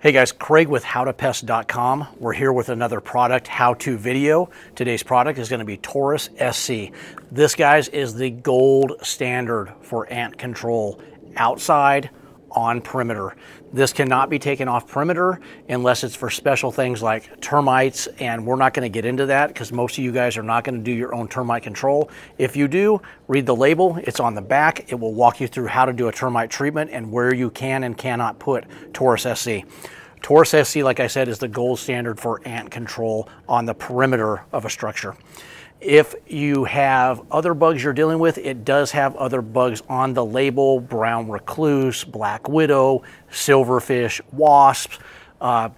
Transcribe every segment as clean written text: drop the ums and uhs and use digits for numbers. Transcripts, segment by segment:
Hey guys, Craig with howtopest.com. We're here with another product how-to video. Today's product is going to be Taurus SC. This, guys, is the gold standard for ant control outside on perimeter. This cannot be taken off perimeter unless it's for special things like termites, and we're not going to get into that because most of you guys are not going to do your own termite control. If you do, read the label. It's on the back. It will walk you through how to do a termite treatment and where you can and cannot put Taurus SC. Taurus SC, like I said, is the gold standard for ant control on the perimeter of a structure. If you have other bugs you're dealing with, it does have other bugs on the label: brown recluse, black widow, silverfish, wasps,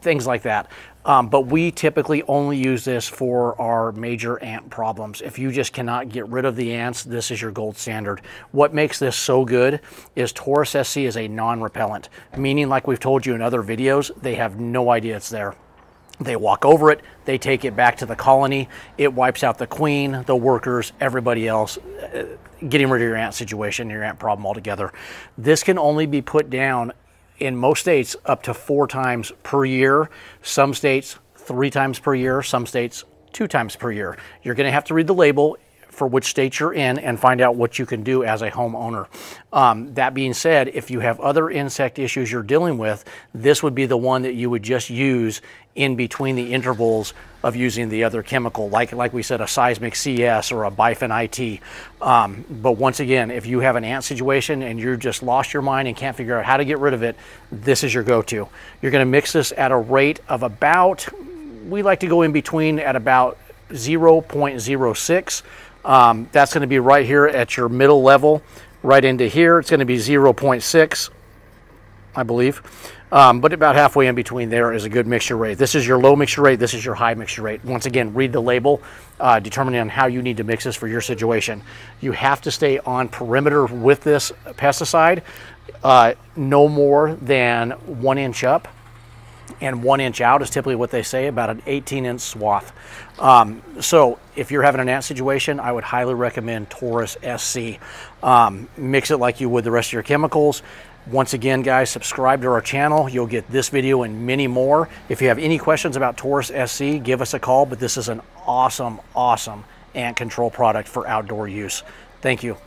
things like that. But we typically only use this for our major ant problems. If you just cannot get rid of the ants, this is your gold standard. What makes this so good is Taurus SC is a non-repellent, meaning, like we've told you in other videos, they have no idea it's there. They walk over it, they take it back to the colony, it wipes out the queen, the workers, everybody else, getting rid of your ant situation, your ant problem altogether. This can only be put down in most states up to 4 times per year, some states 3 times per year, some states 2 times per year. You're going to have to read the label for which state you're in and find out what you can do as a homeowner. That being said, if you have other insect issues you're dealing with, this would be the one that you would just use in between the intervals of using the other chemical, like we said, a seismic CS or a bifin IT. But once again, if you have an ant situation and you're just lost your mind and can't figure out how to get rid of it, this is your go-to. You're gonna mix this at a rate of about, we like to go in between at about 0.06. That's going to be right here at your middle level, right into here. It's going to be 0.6, I believe. But about halfway in between there is a good mixture rate. This is your low mixture rate. This is your high mixture rate. Once again, read the label, determining on how you need to mix this for your situation. You have to stay on perimeter with this pesticide, no more than 1 inch up. And 1 inch out is typically what they say, about an 18-inch swath. So if you're having an ant situation, I would highly recommend Taurus SC. Mix it like you would the rest of your chemicals. Once again, guys, subscribe to our channel. You'll get this video and many more. If you have any questions about Taurus SC, give us a call, but this is an awesome, awesome ant control product for outdoor use. Thank you.